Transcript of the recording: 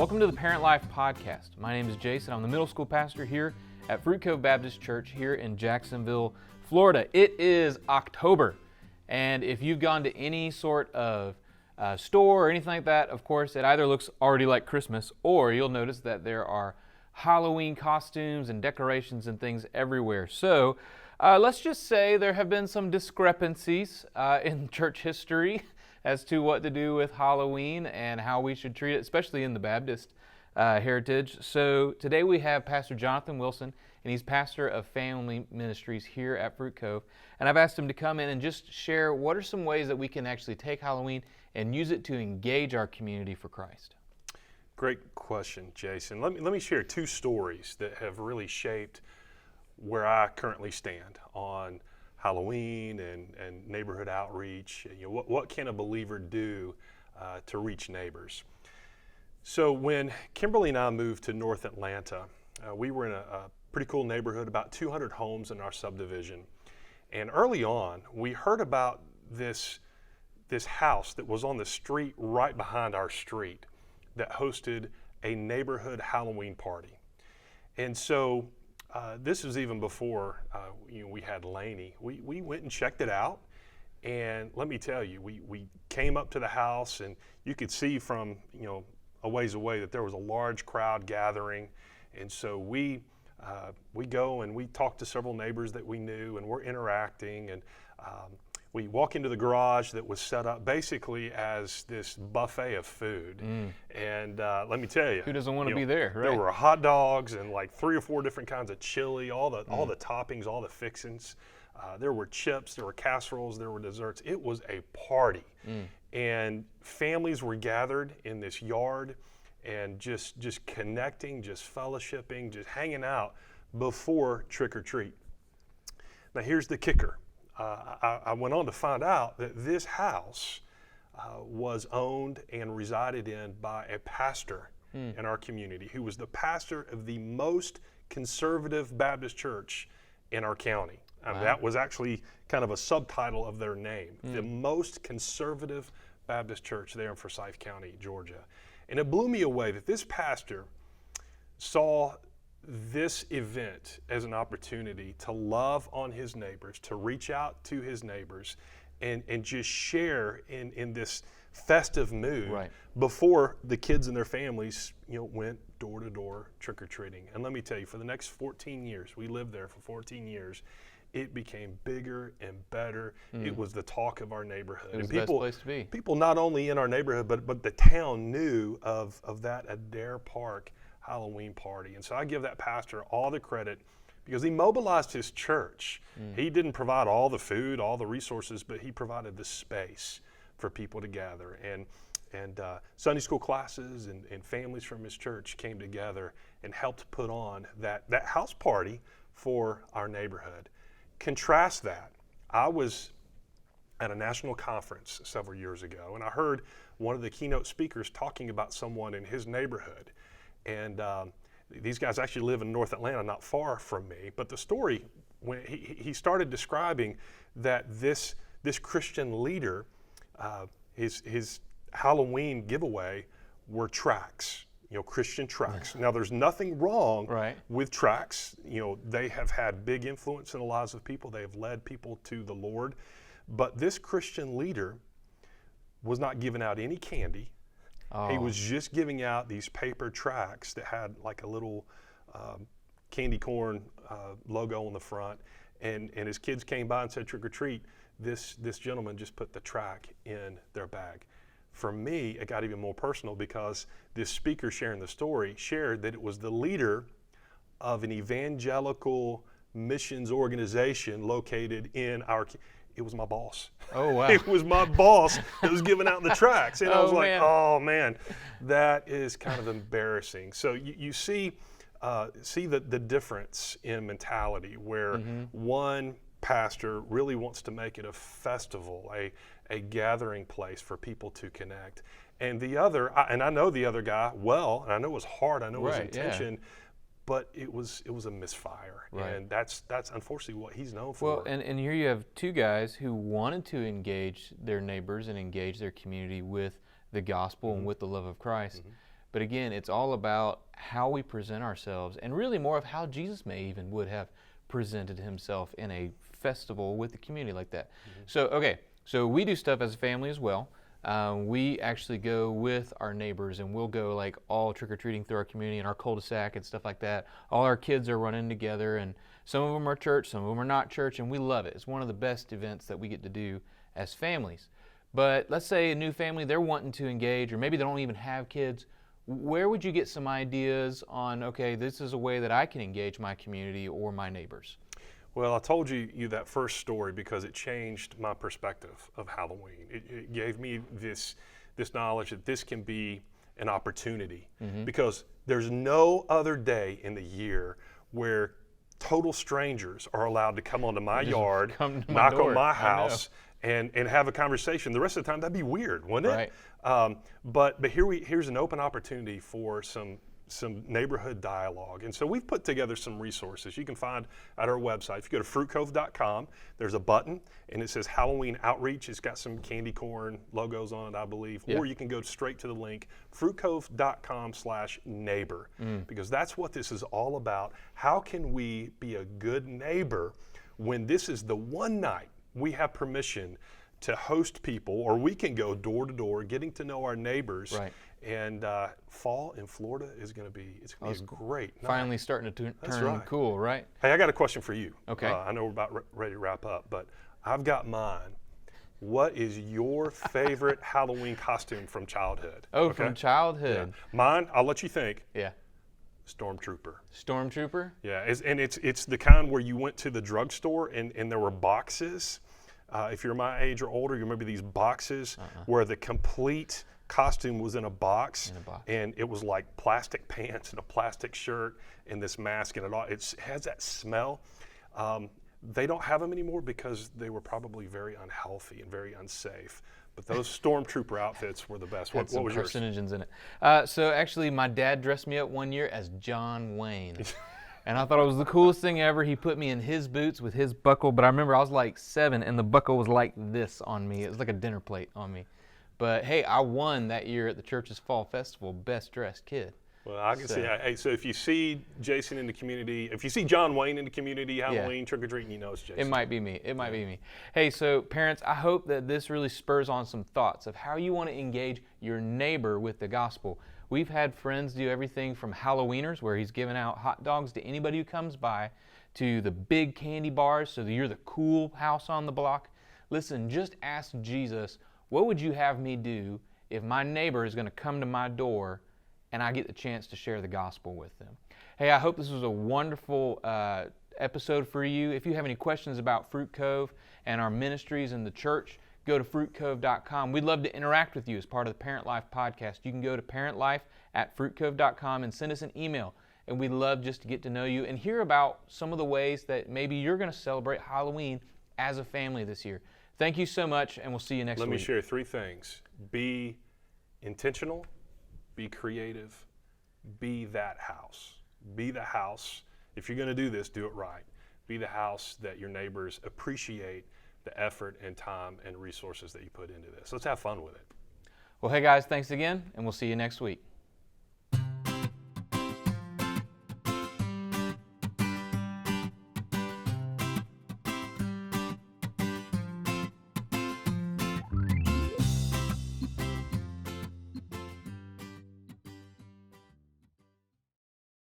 Welcome to the Parent Life Podcast. My name is Jason. I'm the middle school pastor here at Fruit Cove Baptist Church here in Jacksonville, Florida. It is October, and if you've gone to any sort of store or anything like that, of course, it either looks already like Christmas, or you'll notice that there are Halloween costumes and decorations and things everywhere. So let's just say there have been some discrepancies in church history as to what to do with Halloween and how we should treat it, especially in the Baptist heritage. So today we have Pastor Jonathan Wilson, and he's pastor of family ministries here at Fruit Cove. And I've asked him to come in and just share what are some ways that we can actually take Halloween and use it to engage our community for Christ. Great question, Jason. Let me share two stories that have really shaped where I currently stand on Halloween and neighborhood outreach. You know, what can a believer do to reach neighbors? So when Kimberly and I moved to North Atlanta, we were in a pretty cool neighborhood, about 200 homes in our subdivision. And early on, we heard about this house that was on the street right behind our street that hosted a neighborhood Halloween party. And so this was even before we had Laney. We went and checked it out, and let me tell you, we came up to the house, and you could see from a ways away that there was a large crowd gathering. And so we go and we talk to several neighbors that we knew, and we're interacting, and we walk into the garage that was set up basically as this buffet of food. And let me tell you, Who doesn't want to be there, right? There were hot dogs and like 3 or 4 different kinds of chili, all the toppings, all the fixings. There were chips, there were casseroles, there were desserts. It was a party. And families were gathered in this yard and just connecting, just fellowshipping, just hanging out before trick or treat. Now here's the kicker. I went on to find out that this house was owned and resided in by a pastor in our community who was the pastor of the most conservative Baptist church in our county. Wow. That was actually kind of a subtitle of their name, the most conservative Baptist church there in Forsyth County, Georgia. And it blew me away that this pastor saw this event as an opportunity to love on his neighbors, to reach out to his neighbors, and just share in this festive mood before the kids and their families went door to door trick-or-treating. And let me tell you, for the next 14 years, we lived there for 14 years, it became bigger and better. It was the talk of our neighborhood. It was and the best place to be. People not only in our neighborhood, but the town knew of that Adair Park Halloween party. And so I give that pastor all the credit because he mobilized his church. He didn't provide all the food, all the resources, but he provided the space for people to gather. And Sunday school classes and families from his church came together and helped put on that house party for our neighborhood. Contrast that. I was at a national conference several years ago, and I heard one of the keynote speakers talking about someone in his neighborhood. And these guys actually live in North Atlanta, not far from me. But the story, when he started describing that this Christian leader, his Halloween giveaway were tracts, Christian tracts. Now, there's nothing wrong with tracts. They have had big influence in the lives of people. They have led people to the Lord. But this Christian leader was not giving out any candy. He was just giving out these paper tracts that had like a little candy corn logo on the front. And his kids came by and said, trick or treat. This gentleman just put the tract in their bag. For me, it got even more personal because this speaker sharing the story shared that it was the leader of an evangelical missions organization located in it was my boss. Oh, wow. It was my boss that was giving out the tracts. And I was like, oh, man, that is kind of embarrassing. So you see the difference in mentality where one pastor really wants to make it a festival, a gathering place for people to connect. And the other, and I know the other guy well, and I know it was hard, I know his intention, but it was a misfire. Right. And that's unfortunately what he's known for. Well, and here you have two guys who wanted to engage their neighbors and engage their community with the gospel and with the love of Christ. But again, it's all about how we present ourselves, and really more of how Jesus may even would have presented himself in a festival with the community like that. So we do stuff as a family as well. We actually go with our neighbors, and we'll go like all trick-or-treating through our community and our cul-de-sac and stuff like that. All our kids are running together, and some of them are church, some of them are not church, and we love it. It's one of the best events that we get to do as families. But let's say a new family, they're wanting to engage, or maybe they don't even have kids. Where would you get some ideas on, okay, this is a way that I can engage my community or my neighbors? Well, I told you that first story because it changed my perspective of Halloween. It gave me this knowledge that this can be an opportunity, because there's no other day in the year where total strangers are allowed to come onto my yard, knock on my house, and have a conversation. The rest of the time, that'd be weird, wouldn't it? Right. But here's an open opportunity for some neighborhood dialogue. And so we've put together some resources you can find at our website. If you go to fruitcove.com, there's a button and it says Halloween Outreach. It's got some candy corn logos on it, I believe. Yeah. Or you can go straight to the link, fruitcove.com/neighbor, because that's what this is all about. How can we be a good neighbor when this is the one night we have permission to host people, or we can go door to door, getting to know our neighbors. Right. And fall in Florida is going to be a great night. Finally starting to turn cool, right? Hey, I got a question for you. Okay. I know we're about ready to wrap up, but I've got mine. What is your favorite Halloween costume from childhood? Oh, from childhood. Yeah. Mine, I'll let you think. Yeah. Stormtrooper. Stormtrooper? Yeah, it's the kind where you went to the drugstore and there were boxes. If you're my age or older, you remember these boxes where the complete costume was in a box, and it was like plastic pants and a plastic shirt and this mask, and it has that smell. They don't have them anymore because they were probably very unhealthy and very unsafe. But those Stormtrooper outfits were the best. What was yours? Carcinogens in it. So actually, my dad dressed me up one year as John Wayne. And I thought it was the coolest thing ever. He put me in his boots with his buckle, but I remember I was like 7, and the buckle was like this on me. It was like a dinner plate on me. But hey, I won that year at the church's Fall Festival, Best Dressed Kid. Well, I can see. Hey, so if you see Jason in the community, if you see John Wayne in the community, Halloween, trick-or-treating, you know it's Jason. It might be me. It might be me. Hey, so parents, I hope that this really spurs on some thoughts of how you want to engage your neighbor with the gospel. We've had friends do everything from Halloweeners, where he's giving out hot dogs to anybody who comes by, to the big candy bars, so that you're the cool house on the block. Listen, just ask Jesus, what would you have me do if my neighbor is going to come to my door and I get the chance to share the gospel with them? Hey, I hope this was a wonderful episode for you. If you have any questions about Fruit Cove and our ministries in the church, go to fruitcove.com. We'd love to interact with you as part of the Parent Life podcast. You can go to parentlife@fruitcove.com and send us an email. And we'd love just to get to know you and hear about some of the ways that maybe you're going to celebrate Halloween as a family this year. Thank you so much, and we'll see you next week. Let me share 3 things. Be intentional, be creative, be that house. Be the house. If you're going to do this, do it right. Be the house that your neighbors appreciate the effort and time and resources that you put into this. Let's have fun with it. Well, hey guys, thanks again, and we'll see you next week.